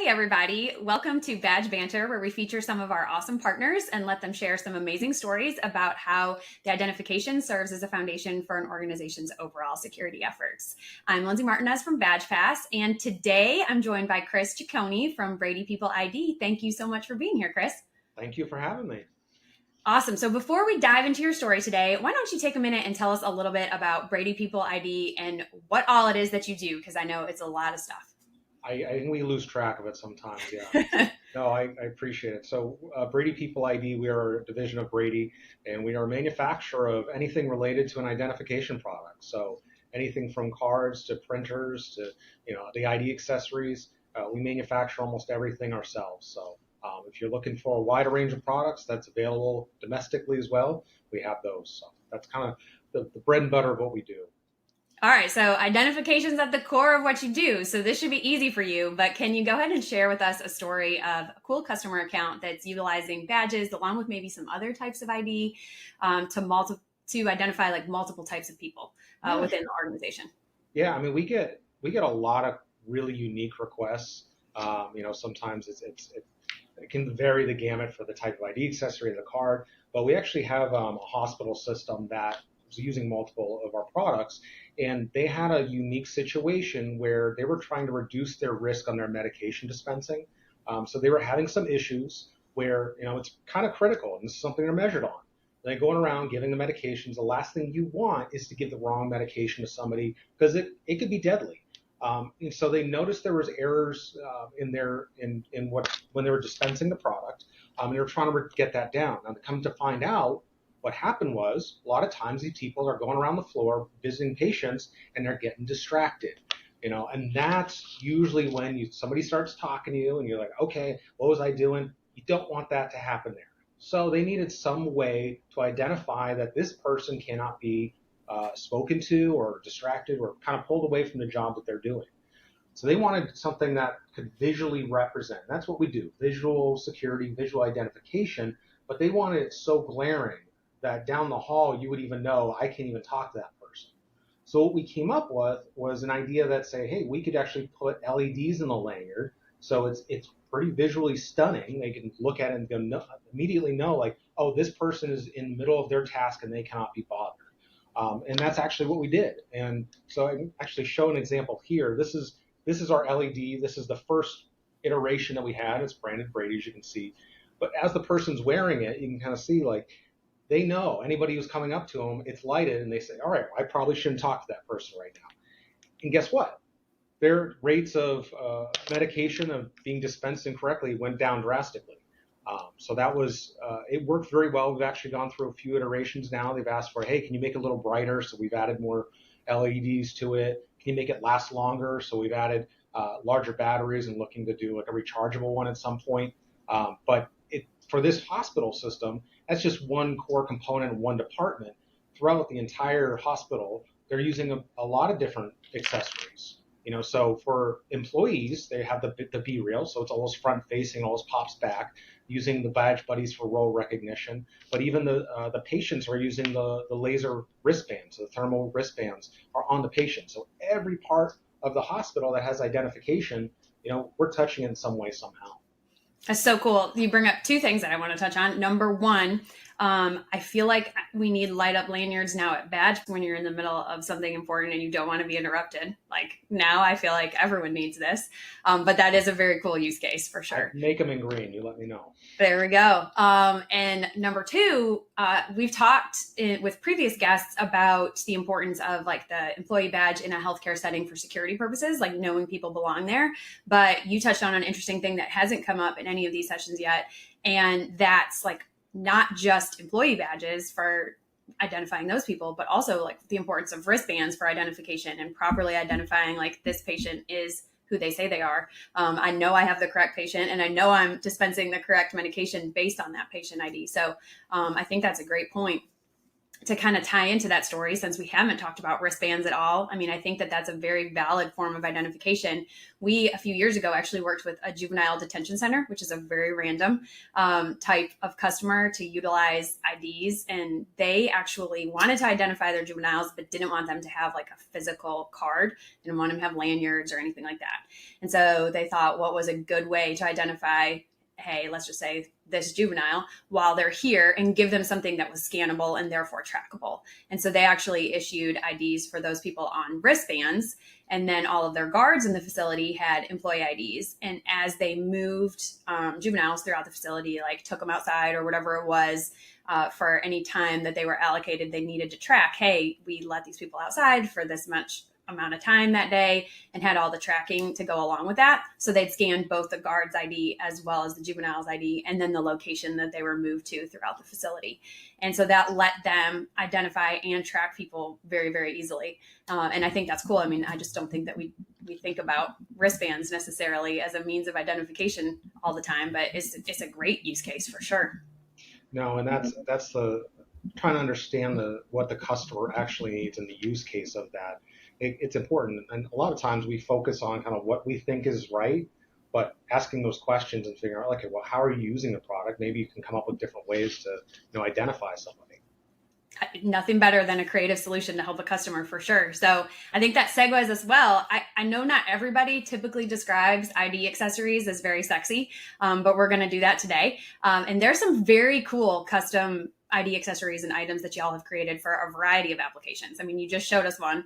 Hey everybody, welcome to Badge Banter, where we feature some of our awesome partners and let them share some amazing stories about how the identification serves as a foundation for an organization's overall security efforts. I'm Lindsay Martinez from Badge Pass, and today I'm joined by Chris Ciccone from Brady People ID. Thank you so much for being here, Chris. Thank you for having me. Awesome. So before we dive into your story today, why don't you take a minute and tell us a little bit about Brady People ID and what all it is that you do, because I know it's a lot of stuff. I think we lose track of it sometimes. Yeah. No, I appreciate it. So Brady People ID, we are a division of Brady, and we are a manufacturer of anything related to an identification product. So anything from cards to printers to the ID accessories, we manufacture almost everything ourselves. So if you're looking for a wider range of products that's available domestically as well, we have those. So that's kind of the bread and butter of what we do. All right, so identification's at the core of what you do, so this should be easy for you, but can you go ahead and share with us a story of a cool customer account that's utilizing badges along with maybe some other types of ID to identify like multiple types of people within the organization? Yeah, I mean, we get a lot of really unique requests. Sometimes it can vary the gamut for the type of ID accessory or the card, but we actually have a hospital system that was using multiple of our products, and they had a unique situation where they were trying to reduce their risk on their medication dispensing. So they were having some issues where it's kind of critical, and this is something they're measured on. They're going around giving the medications. The last thing you want is to give the wrong medication to somebody because it could be deadly. And so they noticed there was errors when they were dispensing the product, and they were trying to get that down. Now, to come to find out, what happened was a lot of times these people are going around the floor visiting patients and they're getting distracted, and that's usually when somebody starts talking to you and you're like, okay, what was I doing? You don't want that to happen there. So they needed some way to identify that this person cannot be spoken to or distracted or kind of pulled away from the job that they're doing. So they wanted something that could visually represent. That's what we do, visual security, visual identification, but they wanted it so glaring that down the hall you would even know I can't even talk to that person. So what we came up with was an idea that say, hey, we could actually put LEDs in the lanyard, so it's pretty visually stunning. They can look at it and immediately know, like, oh, this person is in the middle of their task and they cannot be bothered. And that's actually what we did. And so I can actually show an example here. This is our LED. This is the first iteration that we had. It's branded Brady, as you can see. But as the person's wearing it, you can kind of see, like, they know anybody who's coming up to them, it's lighted, and they say, all right, I probably shouldn't talk to that person right now. And guess what? Their rates of medication of being dispensed incorrectly went down drastically. So that was, it worked very well. We've actually gone through a few iterations now. They've asked for, hey, can you make it a little brighter? So we've added more LEDs to it. Can you make it last longer? So we've added larger batteries and looking to do like a rechargeable one at some point. But for this hospital system, that's just one core component of one department. Throughout the entire hospital, they're using a lot of different accessories. So for employees, they have the B-reel, so it's always front-facing, always pops back, using the badge buddies for role recognition. But even the patients are using the laser wristbands, the thermal wristbands are on the patient. So every part of the hospital that has identification, we're touching it in some way somehow. That's so cool. You bring up two things that I want to touch on. Number one, I feel like we need light up lanyards now at Badge when you're in the middle of something important and you don't want to be interrupted. Like now I feel like everyone needs this, but that is a very cool use case for sure. I'd make them in green. You let me know. There we go. And number two, we've talked with previous guests about the importance of like the employee badge in a healthcare setting for security purposes, like knowing people belong there. But you touched on an interesting thing that hasn't come up in any of these sessions yet. And that's like not just employee badges for identifying those people, but also like the importance of wristbands for identification and properly identifying like this patient is who they say they are. I know I have the correct patient and I know I'm dispensing the correct medication based on that patient ID. So I think that's a great point. to kind of tie into that story, since we haven't talked about wristbands at all, I mean, I think that that's a very valid form of identification. We, a few years ago, actually worked with a juvenile detention center, which is a very random type of customer to utilize IDs. And they actually wanted to identify their juveniles, but didn't want them to have like a physical card, didn't want them to have lanyards or anything like that. And so they thought, what was a good way to identify, hey, let's just say this juvenile while they're here, and give them something that was scannable and therefore trackable. And so they actually issued IDs for those people on wristbands. And then all of their guards in the facility had employee IDs. And as they moved juveniles throughout the facility, like took them outside or whatever it was, for any time that they were allocated, they needed to track, hey, we let these people outside for this much amount of time that day, and had all the tracking to go along with that. So they'd scan both the guard's ID as well as the juvenile's ID, and then the location that they were moved to throughout the facility. And so that let them identify and track people very, very easily. And I think that's cool. I mean, I just don't think that we think about wristbands necessarily as a means of identification all the time, but it's a great use case for sure. No, and that's the trying to understand what the customer actually needs and the use case of that. It's important. And a lot of times we focus on kind of what we think is right, but asking those questions and figuring out, okay, well, how are you using the product? Maybe you can come up with different ways to identify somebody. Nothing better than a creative solution to help a customer, for sure. So I think that segues as well. I know not everybody typically describes ID accessories as very sexy, but we're going to do that today. And there's some very cool custom ID accessories and items that y'all have created for a variety of applications. I mean, you just showed us one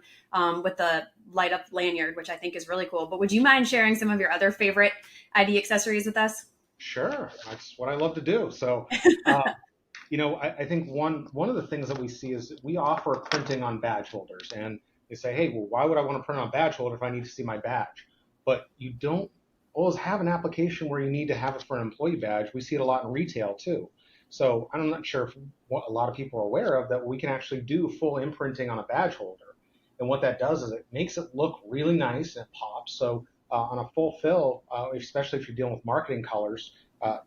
with the light up lanyard, which I think is really cool. But would you mind sharing some of your other favorite ID accessories with us? Sure, that's what I love to do. So, I think one of the things that we see is that we offer printing on badge holders, and they say, hey, well, why would I want to print on a badge holder if I need to see my badge? But you don't always have an application where you need to have it for an employee badge. We see it a lot in retail too. So I'm not sure if what a lot of people are aware of, that we can actually do full imprinting on a badge holder. And what that does is it makes it look really nice and it pops. So on a full fill, especially if you're dealing with marketing colors,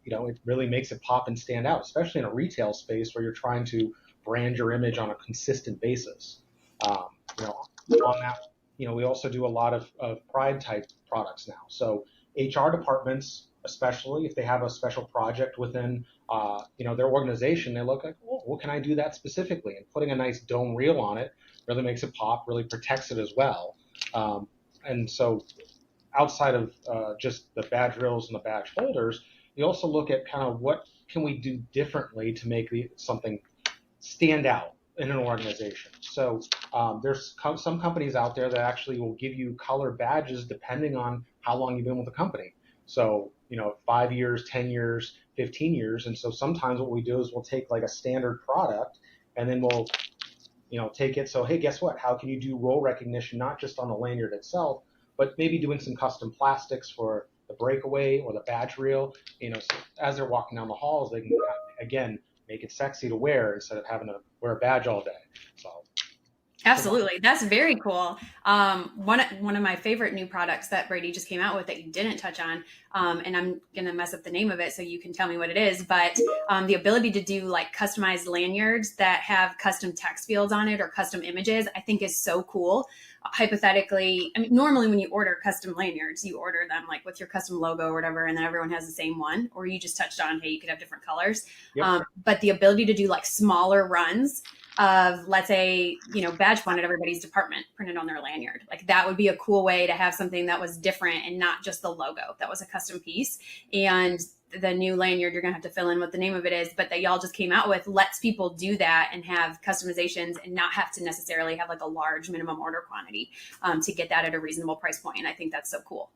it really makes it pop and stand out, especially in a retail space where you're trying to brand your image on a consistent basis. On that, we also do a lot of pride type products now. So HR departments, especially if they have a special project within their organization, they look like, well, what can I do that specifically? And putting a nice dome reel on it really makes it pop, really protects it as well. And so outside of just the badge reels and the badge holders, you also look at kind of what can we do differently to make something stand out in an organization. So there's some companies out there that actually will give you color badges depending on how long you've been with the company. So, 5 years, 10 years, 15 years. And so sometimes what we do is we'll take like a standard product and then we'll, take it. So, hey, guess what? How can you do role recognition, not just on the lanyard itself, but maybe doing some custom plastics for the breakaway or the badge reel, so as they're walking down the halls, they can, again, make it sexy to wear instead of having to wear a badge all day. So. Absolutely. That's very cool. One of my favorite new products that Brady just came out with that you didn't touch on, and I'm going to mess up the name of it so you can tell me what it is, but the ability to do like customized lanyards that have custom text fields on it or custom images, I think is so cool. Hypothetically, I mean, normally when you order custom lanyards, you order them like with your custom logo or whatever, and then everyone has the same one, or you just touched on, hey, you could have different colors. Yep. But the ability to do like smaller runs of, let's say, badge font at everybody's department printed on their lanyard. Like that would be a cool way to have something that was different and not just the logo. That was a custom piece. And the new lanyard, you're going to have to fill in what the name of it is, but that y'all just came out with lets people do that and have customizations and not have to necessarily have like a large minimum order quantity to get that at a reasonable price point. And I think that's so cool.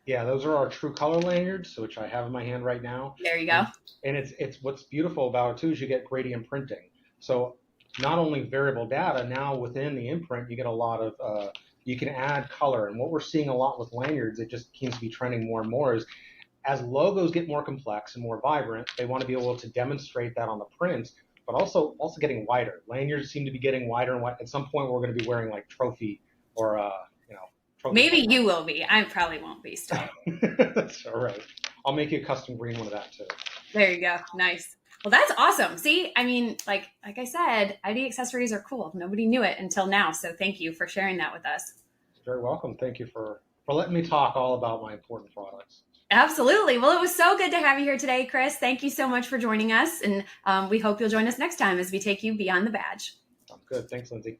Yeah, those are our true color lanyards, which I have in my hand right now. There you go. And it's what's beautiful about it too is you get gradient printing. So not only variable data, now within the imprint, you get a lot of, you can add color. And what we're seeing a lot with lanyards, it just seems to be trending more and more, is as logos get more complex and more vibrant, they want to be able to demonstrate that on the print, but also getting wider. Lanyards seem to be getting wider and wider. At some point, we're going to be wearing like trophy or, trophy. Maybe you will be. I probably won't be still. That's all right. I'll make you a custom green one of that too. There you go. Nice. Well, that's awesome. See, I mean, like I said, ID accessories are cool. Nobody knew it until now. So thank you for sharing that with us. You're very welcome. Thank you for letting me talk all about my important products. Absolutely. Well, it was so good to have you here today, Chris. Thank you so much for joining us. And we hope you'll join us next time as we take you beyond the badge. Sounds good. Thanks, Lindsay.